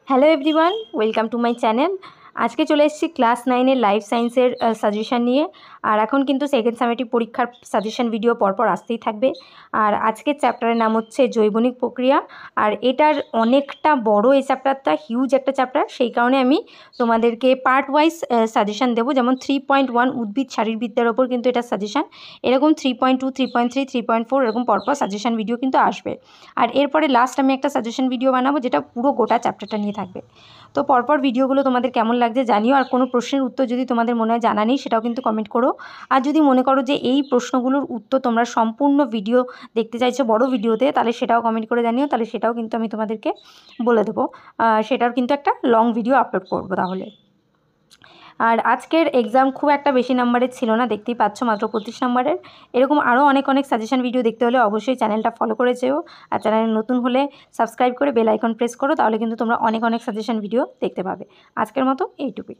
Hello everyone, welcome to my channel. আজকে চলে এসেছি ক্লাস 9-এর লাইফ সায়েন্সের সাজেশন নিয়ে। আর এখন কিন্তু সেকেন্ড সামেটিভ পরীক্ষার সাজেশন ভিডিও পরপর আসতেই থাকবে। আর আজকের চ্যাপ্টারের নাম হচ্ছে জৈবনিক প্রক্রিয়া। আর এটার অনেকটা বড়, এই চ্যাপ্টারটা হিউজ একটা চ্যাপ্টার, সেই কারণে আমি তোমাদেরকে পার্ট ওয়াইজ সাজেশন দেবো। যেমন 3.1 উদ্ভিদ শারীরবিদ্যার ওপর কিন্তু এটা সাজেশন, এরকম 3.2, 3.3, 3.4 এরকম পরপর সাজেশন ভিডিও কিন্তু আসবে। আর এরপরে লাস্ট আমি একটা সাজেশন ভিডিও বানাবো যেটা পুরো গোটা চ্যাপ্টারটা নিয়ে থাকবে। তো পরপর ভিডিওগুলো তোমাদের কেমন লাগছে জানিও। আর কোনো প্রশ্নের উত্তর যদি তোমাদের মনে হয় জানা নেই সেটাও কিন্তু কমেন্ট করো। আর যদি মনে করো যে এই প্রশ্নগুলোর উত্তর তোমরা সম্পূর্ণ ভিডিও দেখতে চাইছো বড় ভিডিওতে, তাহলে সেটাও কমেন্ট করে জানিও, তাহলে সেটাও কিন্তু আমি তোমাদেরকে বলে দেবো। সেটার কিন্তু একটা লং ভিডিও আপলোড করবো তাহলে। আর আজকের এক্সাম খুব একটা বেশি নাম্বারের ছিল না, দেখতেই পাচ্ছ মাত্র 25 নাম্বারের। এরকম আরও অনেক সাজেশন ভিডিও দেখতে হলে অবশ্যই চ্যানেলটা ফলো করে যেও। আর চ্যানেলে নতুন হলে সাবস্ক্রাইব করে বেল আইকন প্রেস করো, তাহলে কিন্তু তোমরা অনেক সাজেশন ভিডিও দেখতে পাবে। আজকের মতো এইটুকুই।